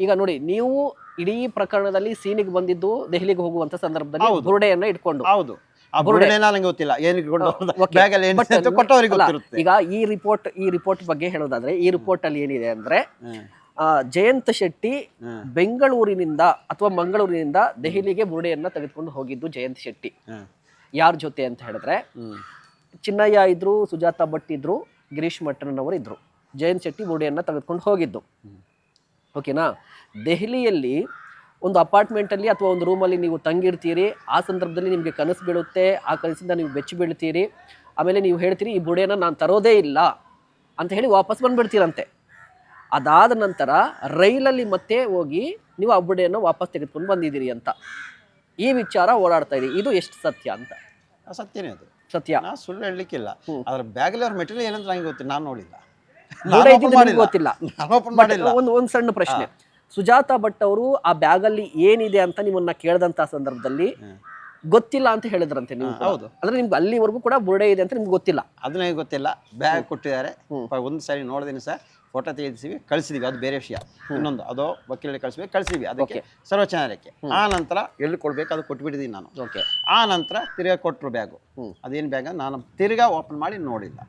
ಈಗ ನೋಡಿ, ನೀವು ಇಡೀ ಪ್ರಕರಣದಲ್ಲಿ ಸೀನಿಗೆ ಬಂದಿದ್ದು ದೆಹಲಿಗೆ ಹೋಗುವಂತ ಸಂದರ್ಭದಲ್ಲಿ ಬುರುಡೆಯನ್ನ ಇಟ್ಕೊಂಡು. ಹೌದು, ಆ ಬುರುಡೆನ ನಂಗೆ ಗೊತ್ತಿಲ್ಲ ಏನಕ್ಕೆ ಬ್ಯಾಗ್ ಅಲ್ಲಿ ಕೊಟ್ಟವರಿಗೆ ಗೊತ್ತಿರುತ್ತೆ. ಈಗ ಈ ರಿಪೋರ್ಟ್ ಬಗ್ಗೆ ಹೇಳೋದಾದ್ರೆ, ಈ ರಿಪೋರ್ಟ್ ಅಲ್ಲಿ ಏನಿದೆ ಅಂದ್ರೆ, ಜಯಂತ್ ಶೆಟ್ಟಿ ಬೆಂಗಳೂರಿನಿಂದ ಅಥವಾ ಮಂಗಳೂರಿನಿಂದ ದೆಹಲಿಗೆ ಬುರುಡೆಯನ್ನ ತೆಗೆದುಕೊಂಡು ಹೋಗಿದ್ದು ಜಯಂತ್ ಶೆಟ್ಟಿ. ಯಾರ ಜೊತೆ ಅಂತ ಹೇಳಿದ್ರೆ, ಚಿನ್ನಯ್ಯ ಇದ್ರು, ಸುಜಾತಾ ಭಟ್ ಇದ್ರು, ಗಿರೀಶ್ ಮಟ್ಟಣ್ಣನವರು ಇದ್ರು. ಜಯಂತ್ ಶೆಟ್ಟಿ ಬುರುಡೆಯನ್ನ ತೆಗೆದುಕೊಂಡು ಹೋಗಿದ್ದು. ಓಕೆನಾ? ದೆಹಲಿಯಲ್ಲಿ ಒಂದು ಅಪಾರ್ಟ್ಮೆಂಟಲ್ಲಿ ಅಥವಾ ಒಂದು ರೂಮಲ್ಲಿ ನೀವು ತಂಗಿರ್ತೀರಿ. ಆ ಸಂದರ್ಭದಲ್ಲಿ ನಿಮಗೆ ಕನಸು ಬೀಳುತ್ತೆ, ಆ ಕನಸಿಂದ ನೀವು ಬೆಚ್ಚಿ ಬೀಳ್ತೀರಿ. ಆಮೇಲೆ ನೀವು ಹೇಳ್ತೀರಿ, ಈ ಬುರುಡೆಯನ್ನು ನಾನು ತರೋದೇ ಇಲ್ಲ ಅಂತ ಹೇಳಿ ವಾಪಸ್ ಬಂದುಬಿಡ್ತೀರಂತೆ. ಅದಾದ ನಂತರ ರೈಲಲ್ಲಿ ಮತ್ತೆ ಹೋಗಿ ನೀವು ಆ ಬುರುಡೆಯನ್ನು ವಾಪಸ್ ತೆಗೆದುಕೊಂಡು ಬಂದಿದ್ದೀರಿ ಅಂತ ಈ ವಿಚಾರ ಓಡಾಡ್ತಾ ಇದೆ. ಇದು ಎಷ್ಟು ಸತ್ಯ ಅಂತ? ಸತ್ಯನೇ, ಅದು ಸತ್ಯ, ನಾ ಸುಳ್ಳು ಹೇಳಲಿಕ್ಕಿಲ್ಲ. ಅದ್ರ ಬ್ಯಾಗಲ್ಲಿ ಅವ್ರ ಮೆಟೀರಿಯಲ್ ಏನಂತ ನಂಗೆ ಗೊತ್ತಿಲ್ಲ, ನಾನು ನೋಡಿಲ್ಲ, ಗೊತ್ತಿಲ್ಲ. ಒಂದು ಸಣ್ಣ ಪ್ರಶ್ನೆ, ಸುಜಾತಾ ಭಟ್ ಅವರು ಆ ಬ್ಯಾಗಲ್ಲಿ ಏನಿದೆ ಅಂತ ನಿಮ್ಮನ್ನ ಕೇಳಿದಂತ ಸಂದರ್ಭದಲ್ಲಿ ಗೊತ್ತಿಲ್ಲ ಅಂತ ಹೇಳಿದ್ರಂತೆ ನೀವು. ಹೌದು, ಅಂದ್ರೆ ನಿಮ್ಗೆ ಅಲ್ಲಿವರೆಗೂ ಕೂಡ ಬುರುಡೆ ಇದೆ ಅಂತ ನಿಮ್ಗೆ ಗೊತ್ತಿಲ್ಲ? ಅದು ನನಗೆ ಗೊತ್ತಿಲ್ಲ. ಬ್ಯಾಗ್ ಕೊಟ್ಟಿದ್ದಾರೆ, ಒಂದು ಸಾರಿ ನೋಡಿದೀನಿ ಸರ್, ಫೋಟೋ ತೆಗೆದಿದ್ದೀವಿ, ಕಳಿಸಿದೀವಿ, ಅದು ಬೇರೆ ವಿಷಯ. ಇನ್ನೊಂದು ಅದು ವಕೀಲರಿಗೆ ಕಳಿಸಿದ್ವಿ, ಅದಕ್ಕೆ ಸರ್ವೋಚ್ಚ ನ್ಯಾಯಾಲಯಕ್ಕೆ. ಆ ನಂತರ ಎಲ್ಲಿ ಕೊಡ್ಬೇಕು ಅದು ಕೊಟ್ಬಿಟ್ಟಿದ್ದೀನಿ ನಾನು. ಆ ನಂತರ ತಿರ್ಗಾ ಕೊಟ್ಟರು ಬ್ಯಾಗು. ಅದೇನು ಬ್ಯಾಗ್ ನಾನು ತಿರ್ಗಾ ಓಪನ್ ಮಾಡಿ ನೋಡಿಲ್ಲ.